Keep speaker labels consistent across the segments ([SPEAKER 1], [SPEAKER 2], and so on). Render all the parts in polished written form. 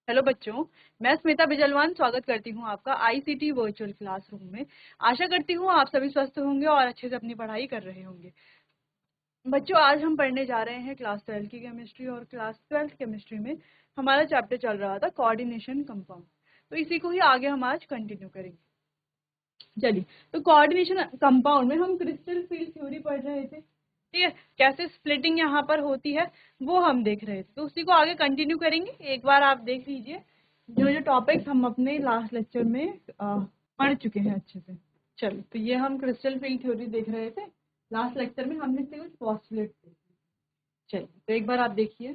[SPEAKER 1] Hello बच्चों, मैं स्मिता बिजलवान स्वागत करती हूँ आपका आईसीटी वर्चुअल क्लासरूम में। आशा करती हूँ आप सभी स्वस्थ होंगे और अच्छे से अपनी पढ़ाई कर रहे होंगे। बच्चों, आज हम पढ़ने जा रहे हैं क्लास 12 की केमिस्ट्री और क्लास 12 केमिस्ट्री में हमारा चैप्टर चल रहा था कोऑर्डिनेशन कंपाउंड। तो इसी को ही आगे हम आज कंटिन्यू करेंगे। चलिए, तो कोऑर्डिनेशन कंपाउंड में हम क्रिस्टल फील्ड थ्योरी पढ़ रहे थे। ठीक है, कैसे स्प्लिटिंग यहाँ पर होती है वो हम देख रहे थे, तो उसी को आगे कंटिन्यू करेंगे। एक बार आप देख लीजिए जो जो टॉपिक्स हम अपने लास्ट लेक्चर में पढ़ चुके हैं अच्छे से। चलो, तो ये हम क्रिस्टल फील्ड थ्योरी देख रहे थे। लास्ट लेक्चर में हमने इससे कुछ पोस्टुलेट देखे। चलिए, तो एक बार आप देखिए।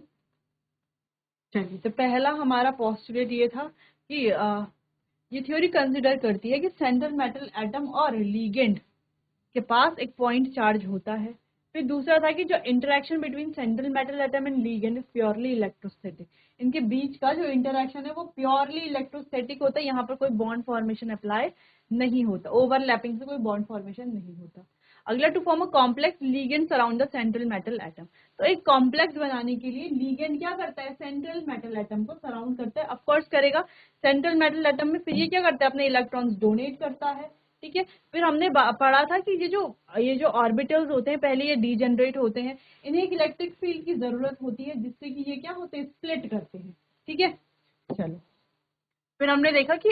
[SPEAKER 1] चलिए, तो पहला हमारा पोस्टुलेट ये था कि ये थ्योरी कंसिडर करती है कि सेंट्रल मेटल एटम और लीगेंड के पास एक पॉइंट चार्ज होता है। फिर दूसरा था कि जो interaction between central metal atom and ligand is purely electrostatic. इनके बीच का जो इंटरेक्शन है वो प्योरली इलेक्ट्रोस्टैटिक होता है। यहाँ पर कोई बॉन्ड फॉर्मेशन अप्लाई नहीं होता, ओवरलैपिंग से कोई बॉन्ड फॉर्मेशन नहीं होता। अगला, to form a complex ligand surround the central metal atom. तो एक कॉम्प्लेक्स बनाने के लिए लीगेंड क्या करता है, सेंट्रल मेटल एटम को सराउंड करता है। ऑफकोर्स करेगा। सेंट्रल मेटल एटम में फिर ये क्या करता है, अपने इलेक्ट्रॉन्स डोनेट करता है। ठीक है, फिर हमने पढ़ा था कि ये जो ऑर्बिटल्स होते हैं पहले ये डीजेनरेट होते हैं, इन्हें एक इलेक्ट्रिक फील्ड की जरूरत होती है जिससे कि ये क्या होते हैं, स्प्लिट करते हैं। ठीक है, चलो, फिर हमने देखा कि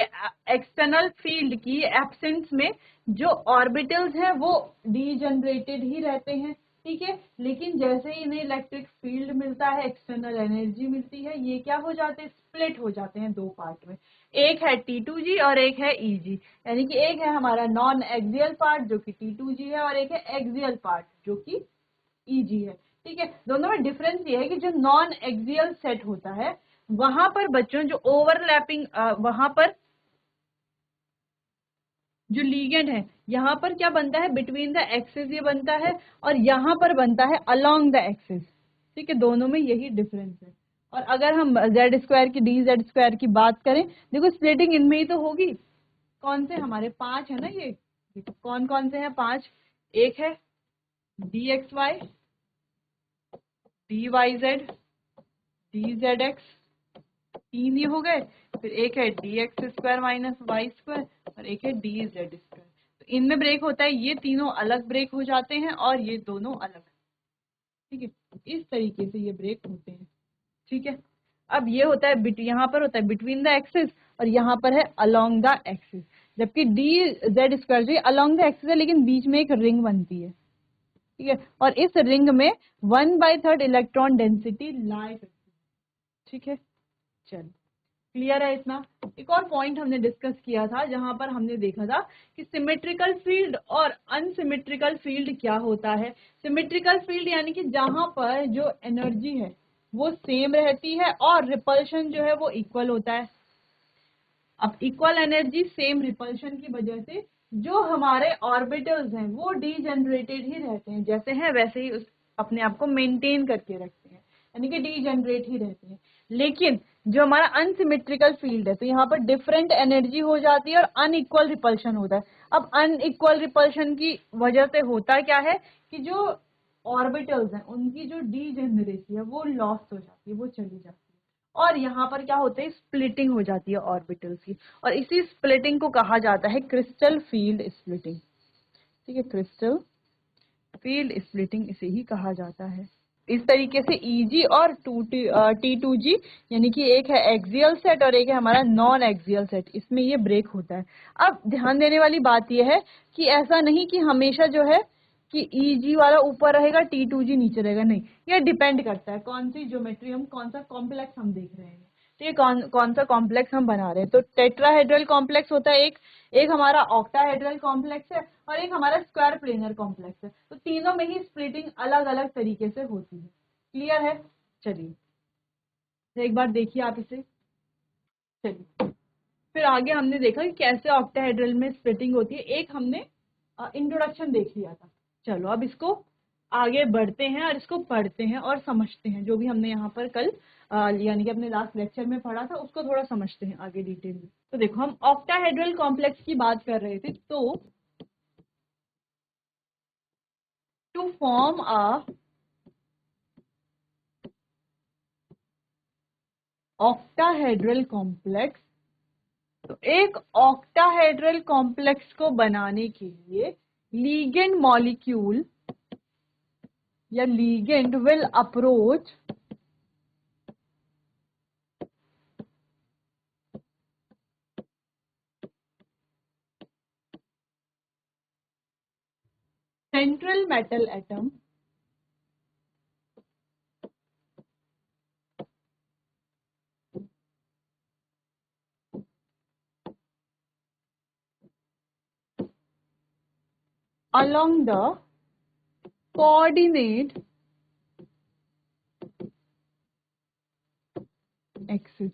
[SPEAKER 1] एक्सटर्नल फील्ड की एब्सेंस में जो ऑर्बिटल्स हैं वो डीजनरेटेड ही रहते हैं। ठीक है, लेकिन जैसे ही इन्हें इलेक्ट्रिक फील्ड मिलता है, एक्सटर्नल एनर्जी मिलती है, ये क्या हो जाते हैं, स्प्लिट हो जाते हैं दो पार्ट में। एक है T2G और एक है EG। यानी कि एक है हमारा नॉन एक्सियल पार्ट जो कि T2G है और एक है एक्सियल पार्ट जो कि EG है। ठीक है, दोनों में डिफरेंस ये है कि जो नॉन एक्सियल सेट होता है वहां पर बच्चों जो ओवरलैपिंग, वहां पर जो लीगेंड है यहाँ पर क्या बनता है, बिटवीन द एक्सिस ये बनता है और यहाँ पर बनता है अलोंग द एक्सिस। ठीक है, दोनों में यही डिफरेंस है। और अगर हम जेड स्क्वायर की डी जेड स्क्वायर की बात करें, देखो स्प्लिटिंग इनमें ही तो होगी। कौन से हमारे पांच है ना ये, देखो कौन कौन से हैं पांच। एक है DXY, DYZ, DZX, तीन ये हो गए। फिर एक है DX² माइनस वाई स्क्वायर और एक है DZ²। तो इनमें ब्रेक होता है, ये तीनों अलग ब्रेक हो जाते हैं और ये दोनों अलग। ठीक है, इस तरीके से ये ब्रेक होते हैं। ठीक है, अब ये होता है यहाँ पर होता है बिटवीन द एक्सिस और यहाँ पर है अलोंग द एक्सिस। जबकि DZ² जो अलोंग द एक्सिस है लेकिन बीच में एक रिंग बनती है। ठीक है, और इस रिंग में 1/3 इलेक्ट्रॉन डेंसिटी लाई करती है। ठीक है, चलो, क्लियर है इतना। एक और पॉइंट हमने डिस्कस किया था जहां पर हमने देखा था कि सिमेट्रिकल फील्ड और अनसिमेट्रिकल फील्ड क्या होता है। सिमेट्रिकल फील्ड यानी कि जहां पर जो एनर्जी है वो सेम रहती है और रिपल्शन जो है वो इक्वल होता है। अब इक्वल एनर्जी सेम रिपल्शन की वजह से जो हमारे ऑर्बिटल्स हैं वो डीजेनरेटेड ही रहते हैं, जैसे हैं वैसे ही अपने आप को मेंटेन करके रखते हैं, यानी कि डीजेनरेट ही रहते हैं। लेकिन जो हमारा अनसिमेट्रिकल फील्ड है तो यहाँ पर डिफरेंट एनर्जी हो जाती है और अनइक्वल रिपल्शन होता है। अब अनइक्वल रिपल्शन की वजह से होता क्या है कि जो ऑर्बिटल्स हैं उनकी जो डीजेनरेसी है वो लॉस्ट हो जाती है, वो चली जाती है। और यहाँ पर क्या होता है, स्प्लिटिंग हो जाती है ऑर्बिटल्स की, और इसी स्प्लिटिंग को कहा जाता है क्रिस्टल फील्ड स्प्लिटिंग। ठीक है, क्रिस्टल फील्ड स्प्लिटिंग इसे ही कहा जाता है। इस तरीके से EG और T2G यानी कि एक है एक्सियल सेट और एक है हमारा नॉन एक्सियल सेट, इसमें ये ब्रेक होता है। अब ध्यान देने वाली बात यह है कि ऐसा नहीं कि हमेशा जो है कि EG वाला ऊपर रहेगा T2G नीचे रहेगा, नहीं, ये डिपेंड करता है कौन सी ज्योमेट्री हम, कौन सा कॉम्प्लेक्स हम देख रहे हैं। तो ये कौन सा कॉम्प्लेक्स हम बना रहे हैं। तो टेट्राहेड्रल कॉम्प्लेक्स होता है एक, एक हमारा ऑक्टाहेड्रल कॉम्प्लेक्स है और एक हमारा स्क्वायर प्लेनर कॉम्प्लेक्स है। तो तीनों में ही स्प्लिटिंग अलग अलग तरीके से होती है। क्लियर है, चलिए, तो एक बार देखिए आप इसे। चलिए, फिर आगे हमने देखा कि कैसे ऑक्टाहेड्रल में स्प्लिटिंग होती है, एक हमने इंट्रोडक्शन देख लिया था। चलो, अब इसको आगे बढ़ते हैं और इसको पढ़ते हैं और समझते हैं। जो भी हमने यहाँ पर कल यानी कि अपने लास्ट लेक्चर में पढ़ा था उसको थोड़ा समझते हैं आगे डिटेल में। तो देखो, हम ऑक्टाहेड्रल कॉम्प्लेक्स की बात कर रहे थे। तो to form a octahedral complex. तो एक ऑक्टाहेड्रल कॉम्प्लेक्स को बनाने के लिए लीगेंड मॉलिक्यूल या ligand will approach central metal atom along the coordinate axis।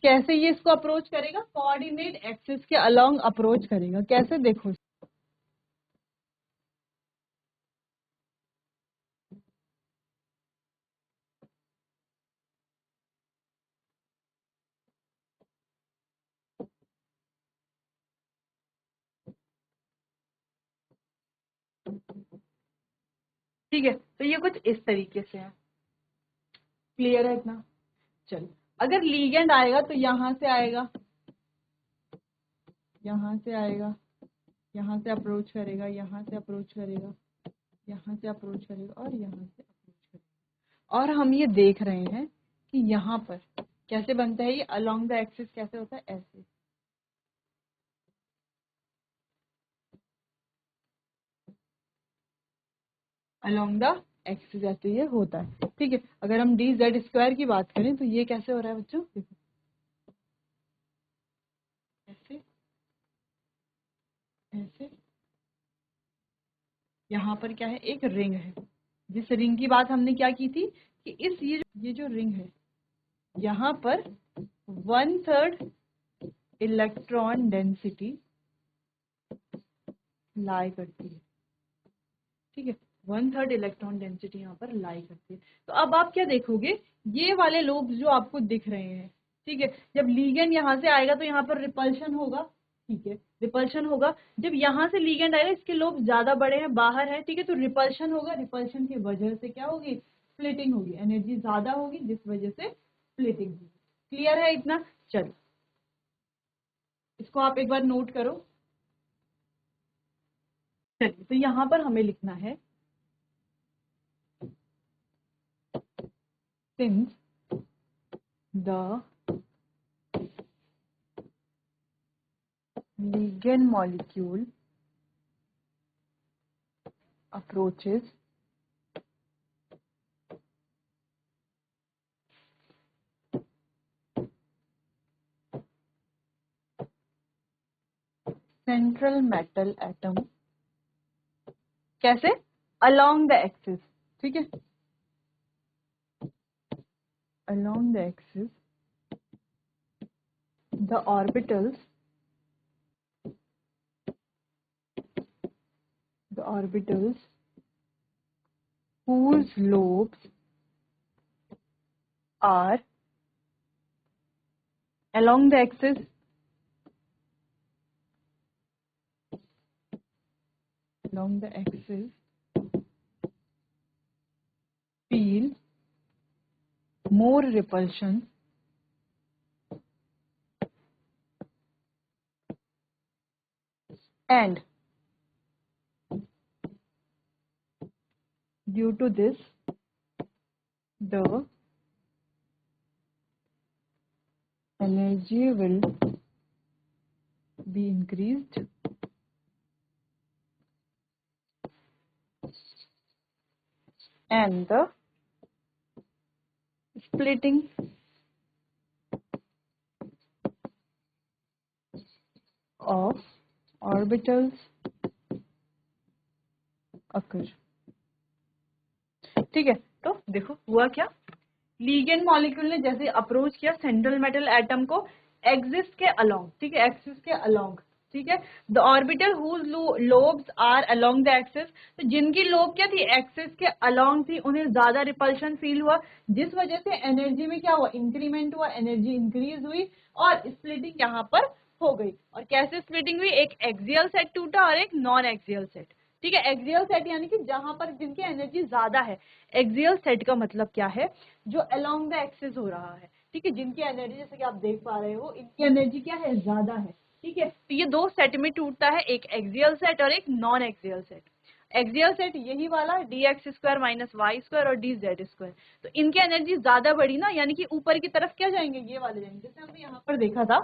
[SPEAKER 1] कैसे ये इसको अप्रोच करेगा? कोऑर्डिनेट एक्सिस के अलोंग अप्रोच करेगा। कैसे देखो, ठीक है। तो ये कुछ इस तरीके से है। क्लियर है इतना? चलो, अगर लीगेंड आएगा तो यहां से आएगा, यहां से आएगा, यहां से अप्रोच करेगा, यहां से अप्रोच करेगा, यहां से अप्रोच करेगा और यहां से अप्रोच करेगा। और हम ये देख रहे हैं कि यहाँ पर कैसे बनता है ये अलोंग द एक्सिस। कैसे होता है? ऐसे। अलोंग द एक्सिस ऐसे ये होता है। ठीक है, अगर हम डी जेड स्क्वायर की बात करें तो ये कैसे हो रहा है बच्चों? देखो, ऐसे ऐसे। यहाँ पर क्या है? एक रिंग है। जिस रिंग की बात हमने क्या की थी कि ये जो रिंग है, यहाँ पर 1/3 इलेक्ट्रॉन डेंसिटी लाई करती है। ठीक है, 1/3 इलेक्ट्रॉन डेंसिटी यहाँ पर लाई करती है। तो अब आप क्या देखोगे, ये वाले लोब्स जो आपको दिख रहे हैं, ठीक है, जब लीगेंड यहाँ से आएगा तो यहाँ पर रिपल्शन होगा। ठीक है, रिपल्शन होगा। जब यहाँ से लीगेंड आएगा, इसके लोब्स ज्यादा बड़े हैं, बाहर है, ठीक है, तो रिपल्शन होगा। रिपल्शन की वजह से क्या होगी? स्प्लिटिंग होगी, एनर्जी ज्यादा होगी, जिस वजह से स्प्लिटिंग होगी। क्लियर है इतना? चलो, इसको आप एक बार नोट करो। चलिए, तो यहाँ पर हमें लिखना है, since the ligand molecule approaches central metal atom, कैसे? along the axis। ठीक है, along the axis the orbitals whose lobes are along the axis feel more repulsion and due to this the energy will be increased and the splitting of orbitals occur। ठीक है, तो देखो हुआ क्या, ligand molecule ने जैसे approach किया central metal atom को एक्सिस के अलोंग, ठीक है, एक्सिस के अलोंग, ठीक है, the orbital whose lobes are along the axis. तो जिनकी लोब क्या थी? एक्सिस के अलोंग थी, उन्हें ज्यादा रिपल्शन फील हुआ, जिस वजह से एनर्जी में क्या हुआ? इंक्रीमेंट हुआ, एनर्जी इंक्रीज हुई और स्प्लिटिंग यहाँ पर हो गई। और कैसे स्प्लिटिंग हुई? एक एक्सियल सेट टूटा और एक नॉन एक्सियल सेट। ठीक है। एक्सियल सेट यानी कि जहां पर जिनकी एनर्जी ज्यादा है। एक्सियल सेट का मतलब क्या है, जो अलोंग द एक्सिस हो रहा है, ठीक है, जिनकी एनर्जी जैसे कि आप देख पा रहे हो इनकी एनर्जी क्या है, ज्यादा है, ठीक है। तो ये दो सेट में टूटता है, एक एक्सियल सेट और एक non axial set. Axial set यही वाला dx² माइनस वाई स्क्वायर और dz²। तो इनकी एनर्जी ज्यादा बढ़ी ना, यानी कि ऊपर की तरफ क्या जाएंगे, ये वाले जाएंगे। जैसे हमने यहाँ पर देखा था,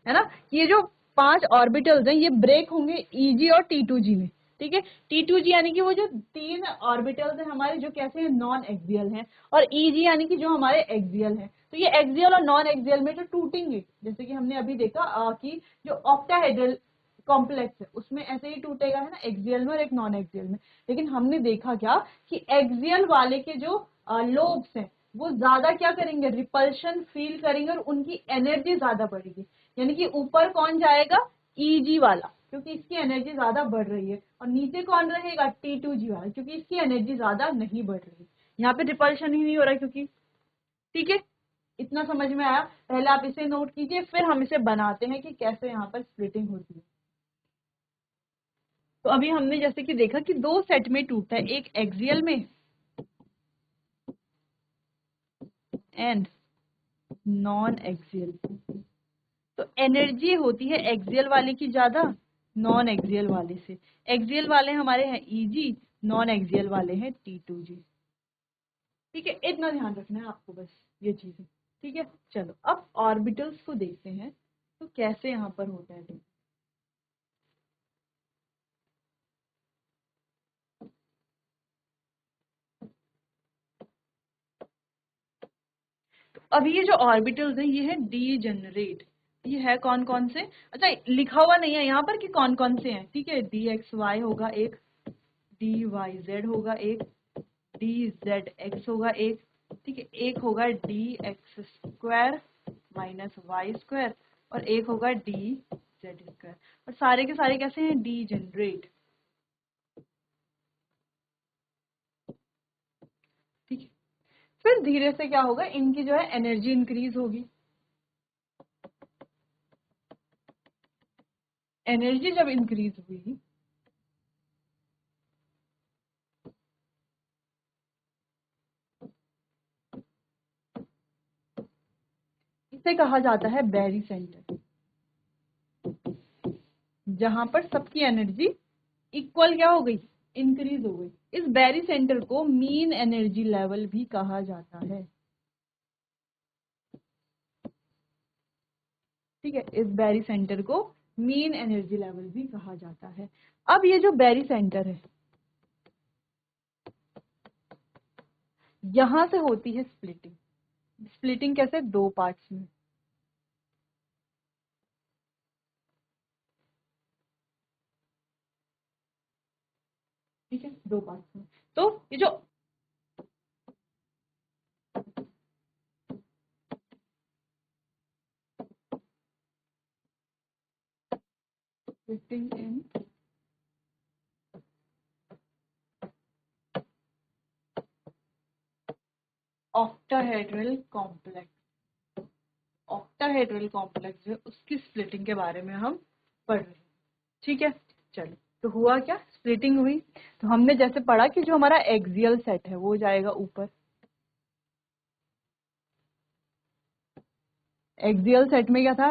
[SPEAKER 1] है ना, ये जो 5 ऑर्बिटल्स हैं ये ब्रेक होंगे Eg और T2g में, ठीक है। T2g यानी कि वो जो 3 ऑर्बिटल्स हैं हमारे जो कैसे हैं, नॉन एक्सियल हैं, और Eg यानी कि जो हमारे एक्सियल हैं। तो ये एक्सियल और नॉन एक्सियल में तो टूटेंगे, जैसे कि हमने अभी देखा कि जो ऑक्टाहेड्रल कॉम्प्लेक्स है उसमें ऐसे ही टूटेगा, है ना, एक्सियल में और एक नॉन एक्सियल में। लेकिन हमने देखा क्या कि एक्सियल वाले के जो लोब्स हैं वो ज्यादा क्या करेंगे, रिपल्शन फील करेंगे और उनकी एनर्जी ज्यादा बढ़ेगी। यानी कि ऊपर कौन जाएगा, Eg वाला, क्योंकि इसकी एनर्जी ज्यादा बढ़ रही है, और नीचे कौन रहेगा, T2g वाला, क्योंकि इसकी एनर्जी ज्यादा नहीं बढ़ रही। यहाँ पे रिपल्शन ही नहीं हो रहा क्योंकि, ठीक है। इतना समझ में आया। पहले आप इसे नोट कीजिए, फिर हम इसे बनाते हैं कि कैसे यहाँ पर स्प्लिटिंग होती है। तो अभी हमने जैसे कि देखा कि दो सेट में टूटा है, एक एक्सियल में एंड नॉन एक्सियल। तो एनर्जी होती है एक्सियल वाले की ज्यादा नॉन एक्सियल वाले से। एक्सियल वाले हमारे हैं Eg, नॉन एक्सियल वाले हैं T2g, ठीक है। इतना ध्यान रखना है आपको, बस ये चीजें, ठीक है। चलो अब ऑर्बिटल्स को देखते हैं तो कैसे यहाँ पर होता है। तो अब ये जो ऑर्बिटल्स हैं ये है डीजेनरेट। ये है कौन कौन से, अच्छा लिखा हुआ नहीं है यहाँ पर कि कौन कौन से हैं, ठीक है। dxy होगा एक, dyz होगा एक, dzx होगा एक, ठीक है। एक होगा dx² माइनस वाई स्क्वायर और एक होगा dz²। और सारे के सारे कैसे हैं, डीजेनरेट, ठीक है। फिर धीरे से क्या होगा, इनकी जो है एनर्जी इंक्रीज होगी। एनर्जी जब इंक्रीज हुई इसे कहा जाता है बैरी सेंटर, जहां पर सबकी एनर्जी इक्वल क्या हो गई, इंक्रीज हो गई। इस बैरी सेंटर को मीन एनर्जी लेवल भी कहा जाता है, ठीक है। इस बैरी सेंटर को मीन एनर्जी लेवल भी कहा जाता है। अब ये जो बैरी सेंटर है यहां से होती है स्प्लिटिंग। स्प्लिटिंग कैसे, दो पार्ट्स में, ठीक है, दो पार्ट्स में। तो ये जो splitting in octahedral complex, octahedral complex जो है उसकी स्प्लिटिंग के बारे में हम पढ़ रहे हैं, ठीक है। चलो, तो हुआ क्या, स्प्लिटिंग हुई। तो हमने जैसे पढ़ा कि जो हमारा एक्सियल सेट है वो जाएगा ऊपर, एक्सियल सेट में क्या था,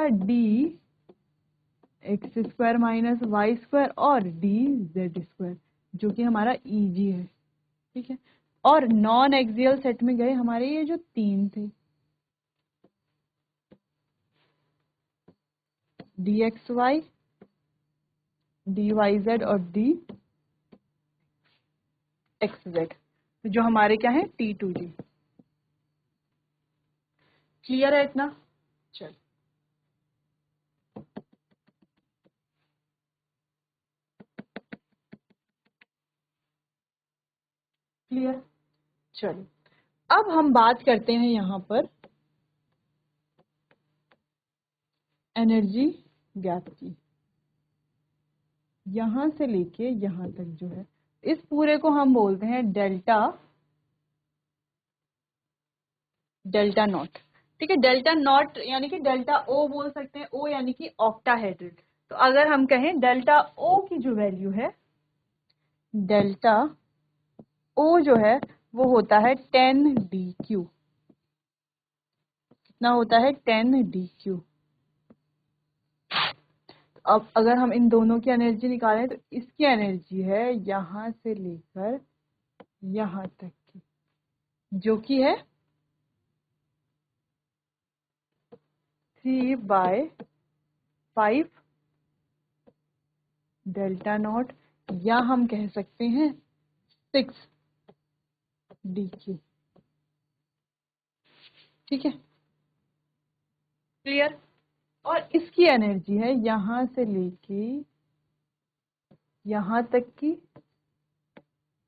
[SPEAKER 1] dx² माइनस वाई स्क्वायर और dz², जो कि हमारा Eg है, ठीक है। और नॉन एक्सियल सेट में गए हमारे ये जो तीन थे, dxy, dyz और dxz, तो जो हमारे क्या है, T2g। क्लियर है इतना, चल क्लियर। चलो अब हम बात करते हैं यहाँ पर एनर्जी गैप की। यहां से लेके यहां तक जो है इस पूरे को हम बोलते हैं डेल्टा, डेल्टा नॉट, ठीक है। डेल्टा नॉट यानी कि डेल्टा ओ बोल सकते हैं, ओ यानी कि ऑक्टाहेड्रल। तो अगर हम कहें डेल्टा ओ की जो वैल्यू है डेल्टा ओ जो है वो होता है 10 dq। कितना होता है? 10 dq। अब अगर हम इन दोनों की एनर्जी निकालें तो इसकी एनर्जी है यहां से लेकर यहां तक की, जो कि है 3/5 डेल्टा नॉट, या हम कह सकते हैं 6 dq। ठीक है, क्लियर? और इसकी एनर्जी है यहां से लेके यहां तक की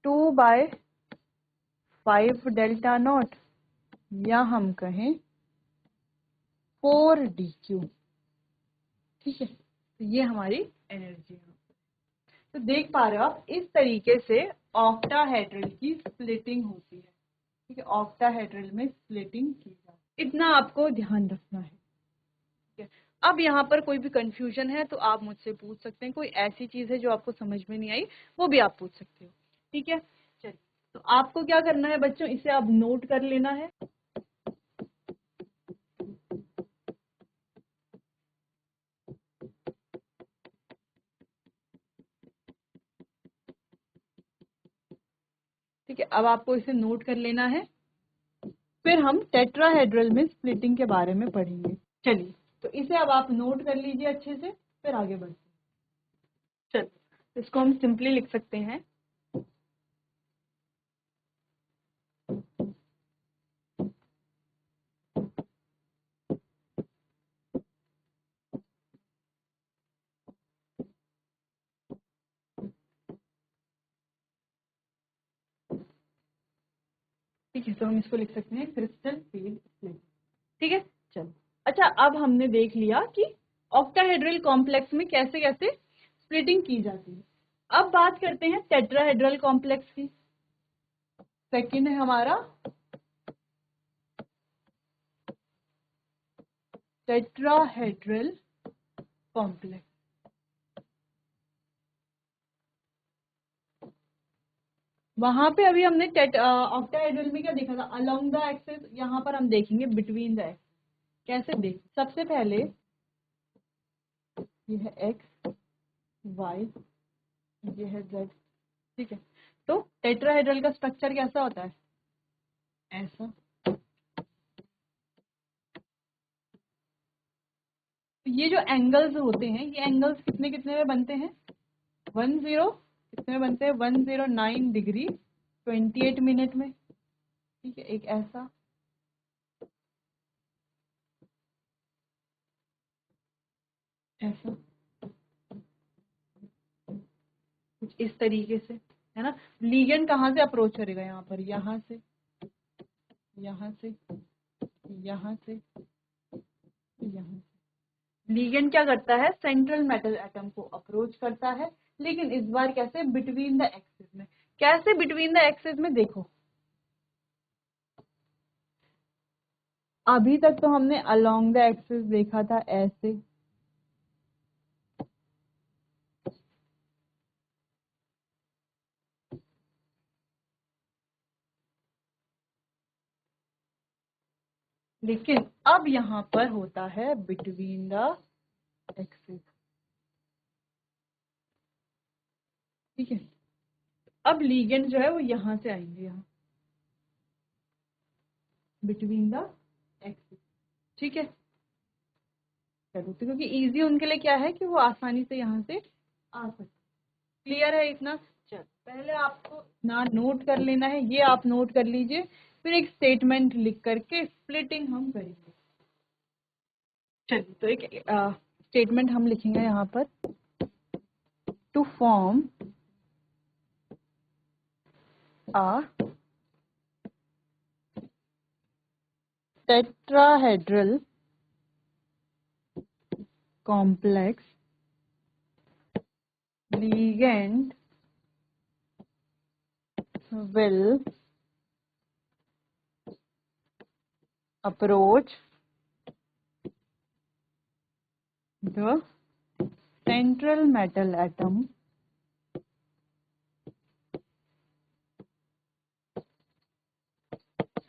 [SPEAKER 1] 2/5 डेल्टा नॉट, या हम कहें 4 dq। ठीक है, तो ये हमारी एनर्जी है। तो देख पा रहे हो आप, इस तरीके से ऑक्टाहेड्रल की स्प्लिटिंग होती है। ठीक है, ऑक्टाहेड्रल में स्प्लिटिंग की जाती है, इतना आपको ध्यान रखना है। ठीक है, अब यहाँ पर कोई भी कंफ्यूजन है तो आप मुझसे पूछ सकते हैं, कोई ऐसी चीज है जो आपको समझ में नहीं आई वो भी आप पूछ सकते हो। ठीक है, चलिए, तो आपको क्या करना है बच्चों, इसे आप नोट कर लेना है। ठीक है, अब आपको इसे नोट कर लेना है, फिर हम टेट्राहेड्रल में स्प्लिटिंग के बारे में पढ़ेंगे। चलिए, तो इसे अब आप नोट कर लीजिए अच्छे से, फिर आगे बढ़ते हैं। चलिए, इसको हम सिंपली लिख सकते हैं, ठीक है, तो हम इसको लिख सकते हैं क्रिस्टल फील्ड स्प्लिट। ठीक है, चलो, अच्छा, अब हमने देख लिया कि ऑक्टाहेड्रल कॉम्प्लेक्स में कैसे कैसे स्प्लिटिंग की जाती है। अब बात करते हैं टेट्राहेड्रल कॉम्प्लेक्स की। सेकंड है हमारा टेट्राहेड्रल कॉम्प्लेक्स। वहां पे अभी हमने ऑक्टाहेड्रल में क्या देखा था, अलोंग द एक्सिस, यहाँ पर हम देखेंगे बिटवीन द एक्सिस। कैसे देख, सबसे पहले ये है एक्स, वाई, ये है जेड। ठीक है, तो टेट्राहेड्रल का स्ट्रक्चर कैसा होता है? ऐसा। तो ये जो एंगल्स होते हैं, ये एंगल्स कितने कितने में बनते हैं? 10 कितने में बनते हैं? 109 डिग्री 28 मिनट में। ठीक है, एक ऐसा, ऐसा, कुछ इस तरीके से, है ना। लीगेंड कहाँ से अप्रोच करेगा? यहाँ पर, यहाँ से, यहाँ से, यहाँ से, यहाँ से। लीगेंड क्या करता है? सेंट्रल मेटल एटम को अप्रोच करता है, लेकिन इस बार कैसे? बिटवीन द एक्सिस में। कैसे बिटवीन द एक्सिस में? देखो, अभी तक तो हमने अलोंग द एक्सिस देखा था ऐसे, लेकिन अब यहाँ पर होता है बिटवीन द एक्सिस। ठीक है, अब लीगेंड जो है वो यहाँ से आएंगे, यहाँ बिटवीन द एक्सिस। ठीक है, चलो, तो क्योंकि इजी उनके लिए क्या है कि वो आसानी से यहाँ से आ सकते। क्लियर है इतना? चल, पहले आपको ना नोट कर लेना है, ये आप नोट कर लीजिए, फिर एक स्टेटमेंट लिख करके स्प्लिटिंग हम करेंगे। चलिए, तो एक स्टेटमेंट हम लिखेंगे यहाँ पर, to form a tetrahedral complex, ligand will approach the central metal atom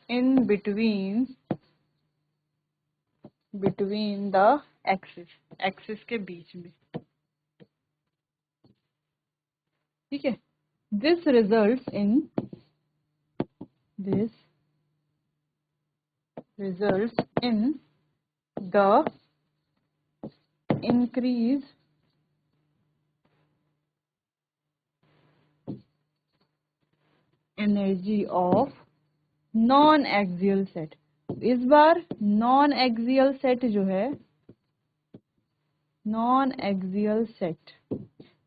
[SPEAKER 1] in between the axis के बीच में, ठीक है। This results in the increase energy of non axial set. इस बार नॉन एक्सियल सेट जो है, नॉन एक्सियल सेट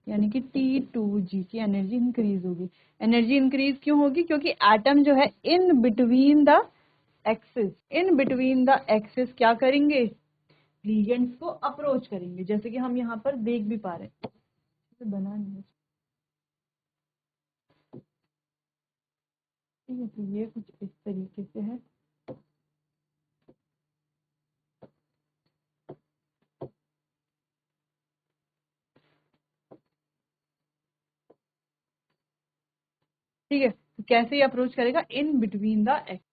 [SPEAKER 1] यानी कि T2G की एनर्जी इंक्रीज होगी। एनर्जी इंक्रीज क्यों होगी? क्योंकि एटम जो है इन बिटवीन द एक्सिस क्या करेंगे? लिगेंड्स को अप्रोच करेंगे, जैसे कि हम यहाँ पर देख भी पा रहे हैं। तो बना नहीं है, ठीक है। तो ये कुछ इस तरीके से है। ठीक है, तो कैसे ही अप्रोच करेगा? इन बिटवीन द एक्स,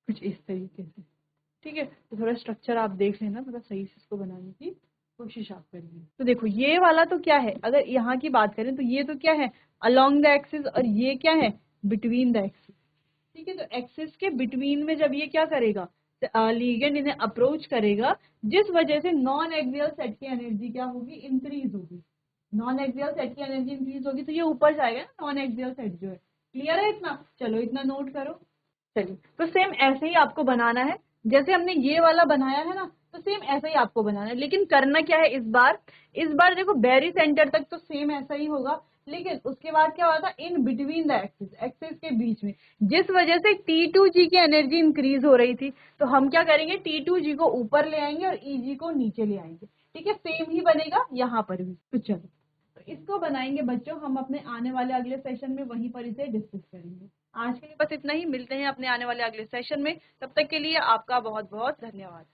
[SPEAKER 1] कुछ इस तरीके से, ठीक है। तो थोड़ा स्ट्रक्चर आप देख लेना, थोड़ा सही से इसको बनाने की कोशिश आप करिए। तो देखो ये वाला तो क्या है, अगर यहाँ की बात करें तो ये तो क्या है? अलोंग द एक्सिस, और ये क्या है? बिटवीन द एक्सिस, ठीक है। तो एक्सिस के बिटवीन में जब ये क्या करेगा, लिगेंड इन्हें अप्रोच करेगा, जिस वजह से नॉन एक्सियल सेट की एनर्जी क्या होगी? इंक्रीज होगी। नॉन एक्सियल सेट की एनर्जी इंक्रीज होगी तो ये ऊपर जाएगा ना, नॉन एक्सियल सेट जो है। क्लियर है इतना? चलो इतना नोट करो। चलिए, तो सेम ऐसे ही आपको बनाना है, जैसे हमने ये वाला बनाया है ना, तो सेम ऐसा ही आपको बनाना है। लेकिन करना क्या है इस बार देखो बेरी सेंटर तक तो सेम ऐसा ही होगा, लेकिन उसके बाद क्या होता है? इन बिटवीन द एक्सिस के बीच में, जिस वजह से T2G की एनर्जी इंक्रीज हो रही थी, तो हम क्या करेंगे? T2G को ऊपर ले आएंगे और EG को नीचे ले आएंगे, ठीक है। सेम ही बनेगा यहाँ पर भी। तो चलो, तो इसको बनाएंगे बच्चों हम अपने आने वाले अगले सेशन में, वहीं पर इसे डिस्कस करेंगे। आज के लिए बस इतना ही, मिलते हैं अपने आने वाले अगले सेशन में। तब तक के लिए आपका बहुत बहुत धन्यवाद।